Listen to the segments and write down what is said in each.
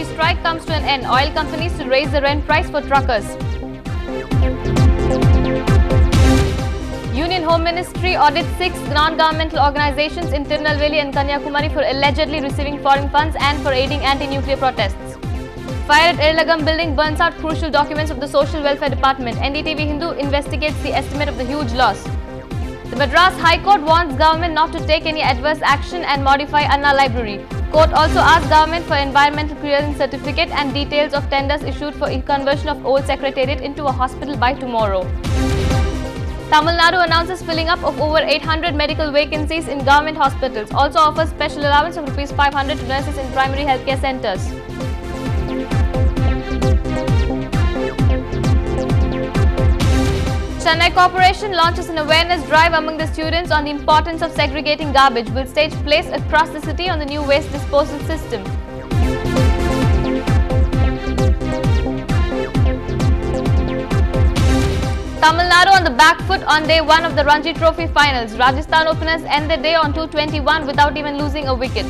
LPG strike comes to an end. Oil companies to raise the rent price for truckers. Union Home Ministry audits 6 non-governmental organizations in Tirunelveli and Kanyakumari for allegedly receiving foreign funds and for aiding anti-nuclear protests. Fire at Erlagam building burns out crucial documents of the Social Welfare Department. Ndtv-Hindu investigates the estimate of the huge loss. The Madras High Court warns government not to take any adverse action and modify Anna Library. Court also asked government for environmental clearance certificate and details of tenders issued for conversion of old secretariat into a hospital by tomorrow. Tamil Nadu announces filling up of over 800 medical vacancies in government hospitals. Also offers special allowance of Rs 500 to nurses in primary healthcare centers. Chennai Corporation launches an awareness drive among the students on the importance of segregating garbage. Will stage plays across the city on the new waste disposal system. Tamil Nadu on the back foot on day 1 of the Ranji Trophy finals. Rajasthan openers end the day on 221 without even losing a wicket.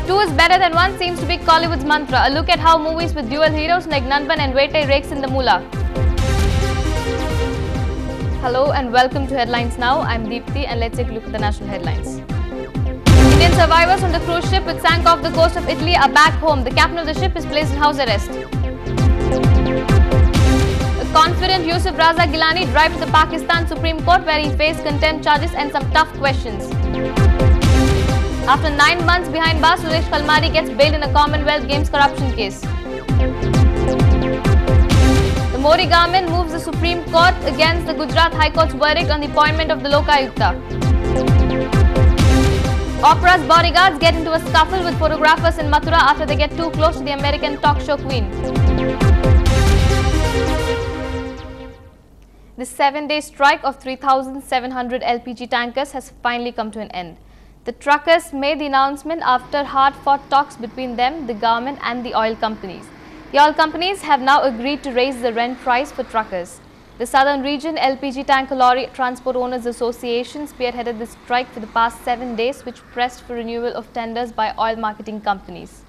2 is better than 1 seems to be Kollywood's mantra. A look at how movies with dual heroes like Nanban and Vete rakes in the moolah. Hello and welcome to Headlines Now. I'm Deepthi and let's take a look at the national headlines. Indian survivors on the cruise ship which sank off the coast of Italy are back home. The captain of the ship is placed in house arrest. A confident Yusuf Raza Gilani drives to the Pakistan Supreme Court where he faced contempt charges and some tough questions. After 9 months behind bars, Suresh Kalmari gets bailed in a Commonwealth Games corruption case. The Modi government moves the Supreme Court against the Gujarat High Court's verdict on the appointment of the Lokayukta. Opera's bodyguards get into a scuffle with photographers in Mathura after they get too close to the American talk show queen. The 7-day strike of 3,700 LPG tankers has finally come to an end. The truckers made the announcement after hard-fought talks between them, the government and the oil companies. The oil companies have now agreed to raise the rent price for truckers. The Southern Region LPG Tanker Lorry Transport Owners Association spearheaded the strike for the past 7 days, which pressed for renewal of tenders by oil marketing companies.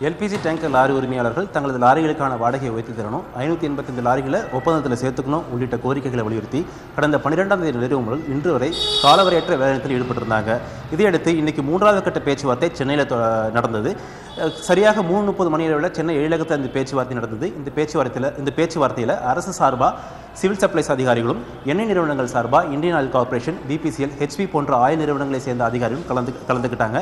LPG tanker lorry உரிமையாளர்கள் தங்களது லாரிகளுக்கான வாடகையை உயர்த்தி தரணும், 585 லாரிகளை ஒப்பந்தத்தில் சேர்த்துக்கணும் உள்ளிட்ட கோரிக்கைகளை வலியுறுத்தி கடந்த 12ஆம் தேதி நிறைவு முதல் இன்று வரை காலவரையற்ற வேலைநிறுத்தத்தில் ஈடுபட்டிருந்தாங்க. இதையடுத்து இன்னைக்கு 3வது கட்ட பேச்சுவார்த்தை சென்னையில் நடந்தது. சரியாக 3:30 மணி அளவில் சென்னை எழிலகத்தில் இந்த பேச்சுவார்த்தை நடந்தது. இந்த பேச்சுவார்த்தையில் அரசு சார்பாக சிவில் சப்ளைஸ் அதிகாரிகளும், எண்ணெய் நிறுவனங்கள் சார்பாக Indian oil corporation, BPCL, HP போன்ற ஆயில் நிறுவனங்களை சேர்ந்த அதிகாரிகளும் கலந்துக்கிட்டாங்க.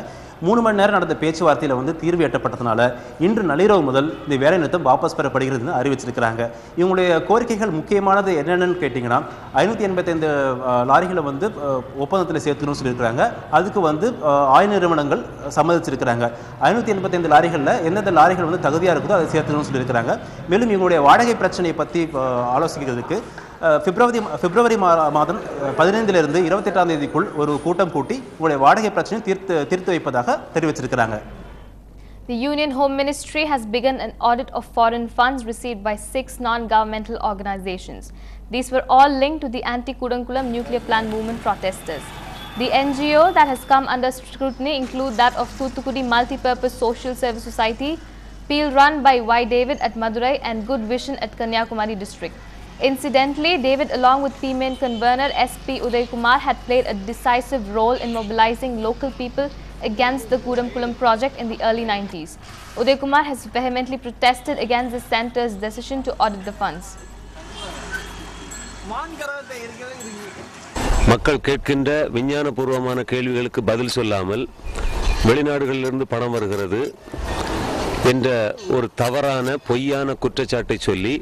3 மணி நேரம் நடந்த பேச்சுவார்த்தையில் தீர்வு எட்டப்பட்டதுனால இன்று நள்ளிரவு முதல் இந்த வேலை நிறுத்தம் வாபஸ் பெறப்படுகிறதுன்னு அறிவிச்சிருக்கிறாங்க. இவங்களுடைய கோரிக்கைகள் முக்கியமானது என்னென்னு கேட்டிங்கன்னா, 585 லாரிகளை ஒப்பந்தத்தில் சேர்த்துக்கணும்னு சொல்லியிருக்கிறாங்க. அதுக்கு ஆயில் நிறுவனங்கள் சம்மதிச்சிருக்கிறாங்க. 585 லாரிகளில் எந்தெந்த லாரிகள் தகுதியாக இருக்குதோ அதை சேர்த்துக்கணும்னு சொல்லியிருக்கிறாங்க. மேலும் இவங்களுடைய வாடகை பிரச்சனையை பற்றி ஆலோசிக்கிறதுக்கு பிப்ரவரி மாதம் 15லிருந்து 28ஆம் தேதிக்குள் ஒரு கூட்டம் கூட்டி உங்களுடைய வாடகை பிரச்சனையை தீர்த்து வைப்பதாக தெரிவிச்சிருக்கிறாங்க. The Union Home Ministry has begun an audit of foreign funds received by 6 non-governmental organizations. These were all linked to the anti-Kudankulam nuclear plant movement protesters. The NGO that has come under scrutiny include that of Thuthukudi Multi-Purpose Social Service Society, Peel run by Y. David at Madurai and Good Vision at Kanyakumari district. Incidentally, David along with female convener SP Uday Kumar had played a decisive role in mobilizing local people against the Kudamkulam project in the early 90s. Uday Kumar has vehemently protested against the centre's decision to audit the funds. மக்கள் கேட்கின்ற விஞ்ஞானபூர்வமான கேள்விகளுக்கு பதில் சொல்லாமல் வெளிநாடுகளிலிருந்து பணம் வருகிறது என்ற ஒரு தவறான பொய்யான குற்றச்சாட்டை சொல்லி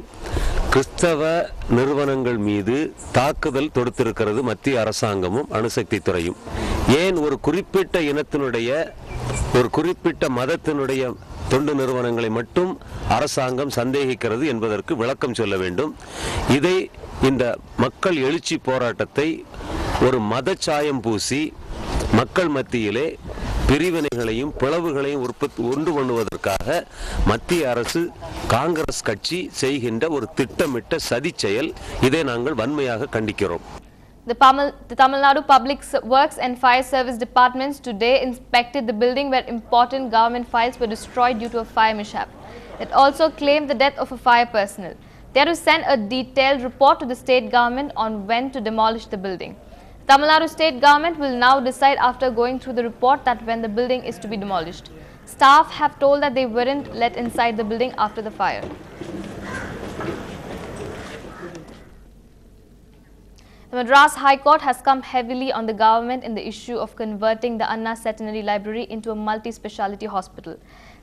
கிறிஸ்தவ நிறுவனங்கள் மீது தாக்குதல் தொடுத்திருக்கிறது மத்திய அரசாங்கமும் அணுசக்தி துறையும். ஏன் ஒரு குறிப்பிட்ட இனத்தினுடைய ஒரு குறிப்பிட்ட மதத்தினுடைய தொண்டு நிறுவனங்களை மட்டும் அரசாங்கம் சந்தேகிக்கிறது என்பதற்கு விளக்கம் சொல்ல வேண்டும். இதை இந்த மக்கள் எழுச்சி போராட்டத்தை ஒரு மதச்சாயம் பூசி மக்கள் மத்தியிலே பிரிவினைகளையும் பிளவுகளையும் உண்டு பண்ணுவதற்காக மத்திய அரசு காங்கிரஸ் கட்சி செய்கின்ற ஒரு திட்டமிட்ட சதி செயல். இதை நாங்கள் வன்மையாக கண்டிக்கிறோம். The Tamil Nadu Public Works and Fire Service departments today inspected the building where important government files were destroyed due to a fire mishap. It also claimed the death of a fire personnel. They are to send a detailed report to the state government on when to demolish the building. Tamil Nadu state government will now decide after going through the report that when the building is to be demolished. Staff have told that they weren't let inside the building after the fire. The Madras High Court has come heavily on the government in the issue of converting the Anna Centenary Library into a multi-speciality hospital.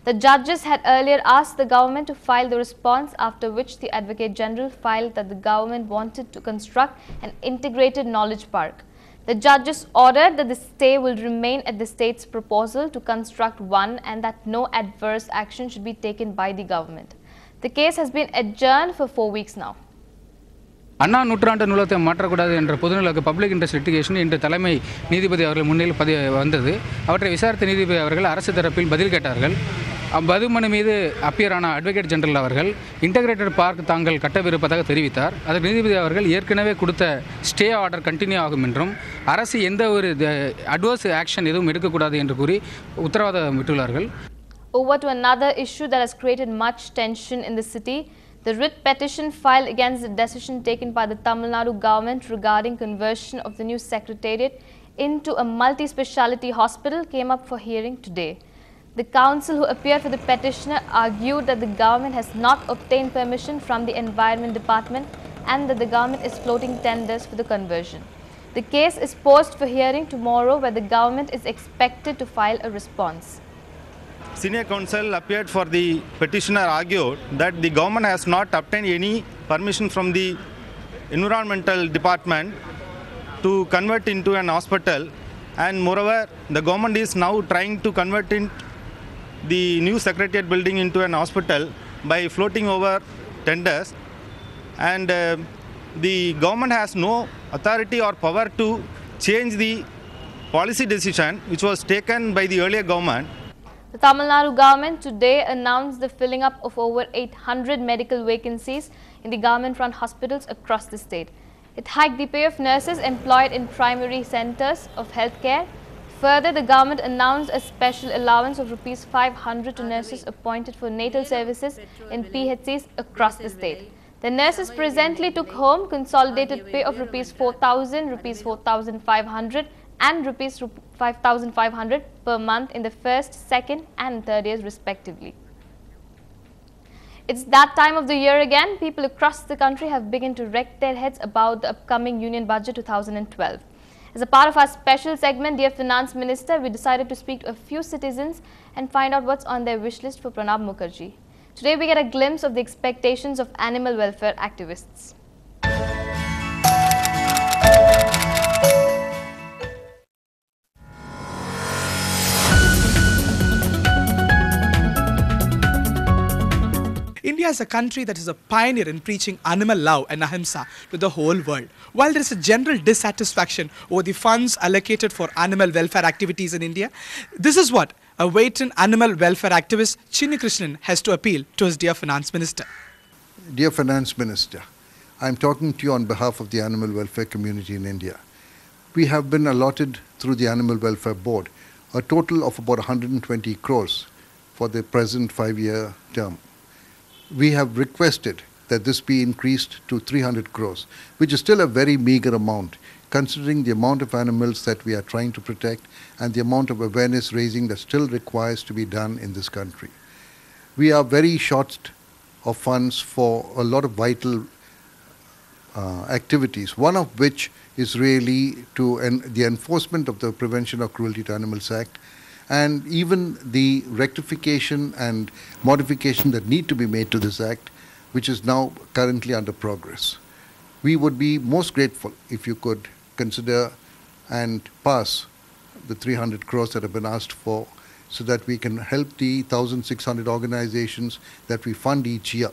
The judges had earlier asked the government to file the response, after which the Advocate General filed that the government wanted to construct an integrated knowledge park. The judges ordered that the stay will remain at the state's proposal to construct one and that no adverse action should be taken by the government. The case has been adjourned for 4 weeks now. அண்ணா நூற்றாண்டு நூலகத்தை மாற்றக்கூடாது என்ற பொதுநலக்கு public interest litigation இன்று தலைமை நீதிபதி அவர்கள் முன்னிலையில் வந்தது. அவற்றை விசாரித்த நீதிபதி அவர்கள் அரசு தரப்பில் பதில் கேட்டார்கள். பதிமனு மீது அப்பியரான அட்வொகேட் ஜெனரல் அவர்கள் இன்டகிரேட்டட் பார்க் தாங்கள் கட்டவிருப்பதாக தெரிவித்தார். அதற்கு நீதிபதி அவர்கள் ஏற்கனவே கொடுத்த ஸ்டே ஆர்டர் கண்டினியூ ஆகும் என்றும் அரசு எந்த ஒரு அட்வர்ஸ் ஆக்ஷன் எதுவும் எடுக்கக்கூடாது என்று கூறி உத்தரவாதம் விட்டுள்ளார்கள். Over to another issue that has created much tension in the city. The writ petition filed against the decision taken by the Tamil Nadu government regarding conversion of the new secretariat into a multi-speciality hospital came up for hearing today. The counsel who appeared for the petitioner argued that the government has not obtained permission from the Environment Department and that the government is floating tenders for the conversion. The case is posed for hearing tomorrow, where the government is expected to file a response. Senior counsel appeared for the petitioner argued that the government has not obtained any permission from the Environmental Department to convert into an hospital, and moreover the government is now trying to convert the new secretariat building into an hospital by floating over tenders, and the government has no authority or power to change the policy decision which was taken by the earlier government. The Tamil Nadu government today announced the filling up of over 800 medical vacancies in the government-run hospitals across the state. It hiked the pay of nurses employed in primary centers of healthcare. Further, the government announced a special allowance of Rs 500 to nurses appointed for natal services in PHCs across the state. The nurses presently took home consolidated pay of Rs 4,000, Rs 4,500 and Rs 5,500 per month in the first, second and third years respectively. It's that time of the year again. People across the country have begun to wreck their heads about the upcoming Union Budget 2012. As a part of our special segment, Dear Finance Minister, we decided to speak to a few citizens and find out what's on their wish list for Pranab Mukherjee. Today we get a glimpse of the expectations of animal welfare activists. India is a country that is a pioneer in preaching animal love and ahimsa to the whole world. While there is a general dissatisfaction over the funds allocated for animal welfare activities in India, this is what a veteran animal welfare activist, Chinni Krishnan, has to appeal to his dear Finance Minister. Dear Finance Minister, I am talking to you on behalf of the animal welfare community in India. We have been allotted through the Animal Welfare Board a total of about 120 crores for the present 5-year term. We have requested that this be increased to 300 crores, which is still a very meager amount, considering the amount of animals that we are trying to protect and the amount of awareness raising that still requires to be done in this country. We are very short of funds for a lot of vital activities, one of which is really the enforcement of the Prevention of Cruelty to Animals Act, and even the rectification and modification that need to be made to this act, which is now currently under progress. We would be most grateful if you could consider and pass the 300 crores that have been asked for, so that we can help the 1,600 organizations that we fund each year.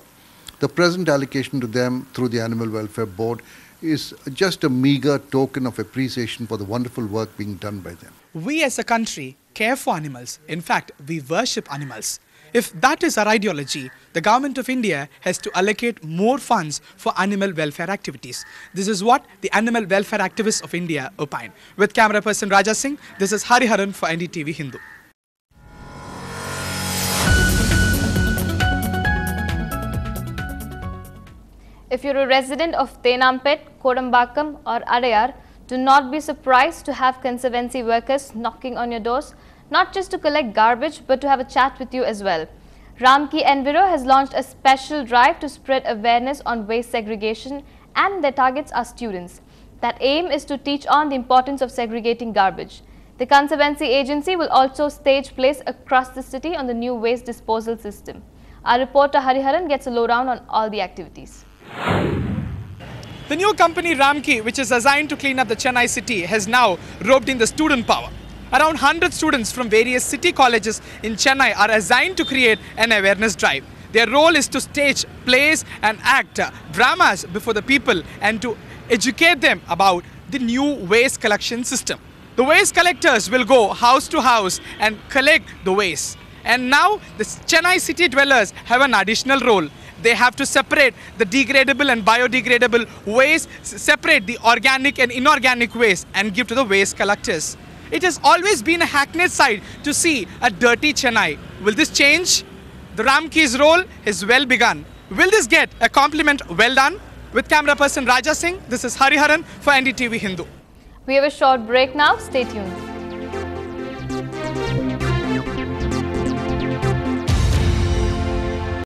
The present allocation to them through the Animal Welfare Board is just a meager token of appreciation for the wonderful work being done by them. We as a country care for animals. In fact, we worship animals. If that is our ideology, the government of India has to allocate more funds for animal welfare activities. This is what the animal welfare activists of India opine. With camera person Raja Singh, this is Hariharan for Ndtv-Hindu. If you're a resident of Tenampet, Kodambakam or Adayar, do not be surprised to have conservancy workers knocking on your doors, not just to collect garbage but to have a chat with you as well. Ramki Enviro has launched a special drive to spread awareness on waste segregation, and their targets are students. That aim is to teach on the importance of segregating garbage. The Conservancy Agency will also stage plays across the city on the new waste disposal system. Our reporter Hariharan gets a lowdown on all the activities. The new company Ramki, which is assigned to clean up the Chennai city, has now roped in the student power. Around 100 students from various city colleges in Chennai are assigned to create an awareness drive. Their role is to stage plays and act dramas before the people and to educate them about the new waste collection system. The waste collectors will go house to house and collect the waste. And now the Chennai city dwellers have an additional role. They have to separate the degradable and biodegradable waste, separate the organic and inorganic waste and give to the waste collectors. It has always been a hackneyed sight to see a dirty Chennai. Will this change? The Ramki's role is well begun. Will this get a compliment well done? With camera person Raja Singh, this is Hariharan for Ndtv-Hindu. We have a short break now. Stay tuned.